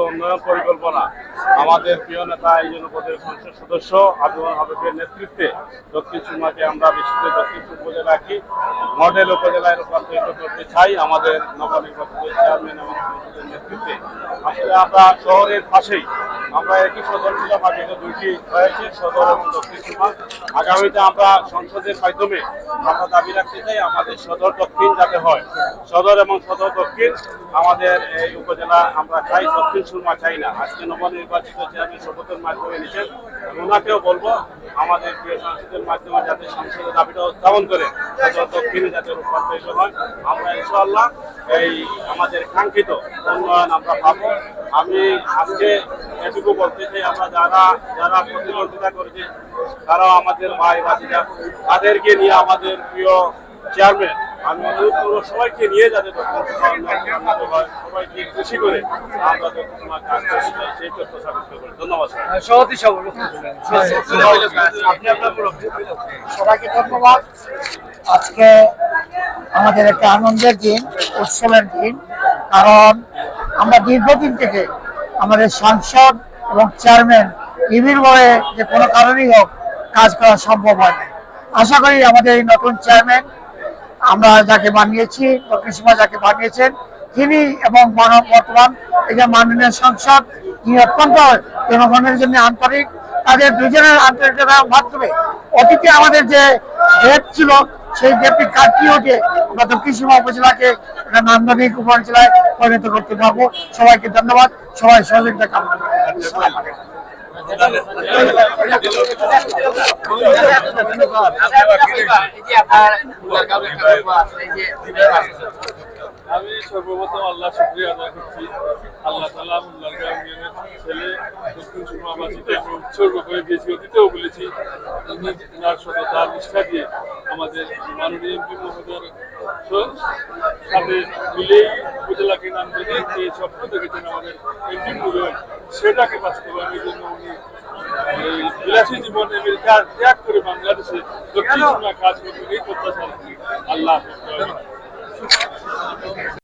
উন্নয়ন পরিকল্পনা আমাদের প্রিয় নেতা এই জনপদের সংসদ সদস্য আব্দুল হাবিবের নেতৃত্বে দক্ষিণ সুরমাকে আমরা বিশেষ করে দক্ষিণ উপজেলাকে মডেল উপজেলায় রূপান্তরিত করতে চাই আমাদের নবনির্বাচিত চেয়ারম্যান এবং সংসদের নেতৃত্বে। আসলে আমরা শহরের পাশেই আমরা একই সদর ছিলাম, আগে দুইটি হয়েছে সদর এবং দক্ষিণ সুরমা। আগামীতে আমরা সংসদের মাধ্যমে আমরা দাবি রাখতে চাই আমাদের সদর দক্ষিণ যাতে হয়, সদর এবং সদর দক্ষিণ আমাদের এই উপজেলা আমরা চাই, দক্ষিণ সুরমা চাই না। আজকে নবনির্বাচিত চেয়ারম্যান শপথের মাধ্যমে নিচ্ছেন, ওনাকেও বলবো আমাদের প্রিয় সংসদের মাধ্যমে যাতে সংসদের দাবিটা উত্থাপন করে সদর দক্ষিণে যাতে রূপান্তরিত হয়। আমরা ইনশাআল্লাহ এই আমাদের কাঙ্ক্ষিত উন্নয়ন আমরা পাবো। আমি আজকে এটুকু বলতে চাই, আমরা যারা প্রতিদ্বন্দ্বিতা করেছে তারাও আমাদের ভাই ভাতিজা, তাদেরকে নিয়ে আমাদের প্রিয় চেয়ারম্যান আমি অনুরোধ করবো সবাইকে নিয়ে যাতে সবাইকে খুশি করে আমরা কাজ করতে চাই সেই প্রত্যাশা ব্যক্ত করি। ধন্যবাদ। সবাইকে ধন্যবাদ। আজকে আমাদের একটা আনন্দের দিন, উৎসবের দিন, কারণ আমরা দীর্ঘদিন থেকে আমাদের সাংসদ এবং চেয়ারম্যান নিবিড়ভাবে যে কোনো কারণেই হোক কাজ করা সম্ভব হয় না। আশা করি আমাদের এই নতুন চেয়ারম্যান আমরা যাকে বানিয়েছি, দক্ষিণ সুরমা যাকে বানিয়েছেন তিনি এবং বর্তমান এই যে মাননীয় সংসদ, তিনি অত্যন্ত জনগণের জন্য আন্তরিক। তাদের দুজনের আন্তরিকতার মাধ্যমে অতীতে আমাদের যে গ্যাপ ছিল সেই গ্যাপটি কাটিয়ে উঠে আমরা দক্ষিণ সুরমা উপজেলাকে একটা নান্দনিক উপজেলায় পরিণত করতে পারবো। সবাইকে ধন্যবাদ, সবাই সহযোগিতা কামনা করি। আমি সর্বপ্রথম আল্লাহ শুকরিয়া আদায় করছি। আল্লাহ তাআলা মুল্লারগাঁও ইউনিয়নের ছেলে দক্ষিণ সুরমাবাসীকে আমি উৎসর্গ করে দিয়েছি, অতীতেও বলেছি। তিনি তার সততা নিষ্ঠা দিয়ে আমাদের মাননীয় এমপি মহোদয়ের সাথে মিলেই উপজেলাকে নান্দনিক যে স্বপ্ন দেখেছেন আমাদের এমপি মহোদয়, সেটাকে বাস্তবায়নের জন্য উনি বিলাসী জীবন আমেরিকা ত্যাগ করে বাংলাদেশে দক্ষিণ সুরমা কাজ করবেন এই প্রত্যাশা। আল্লাহ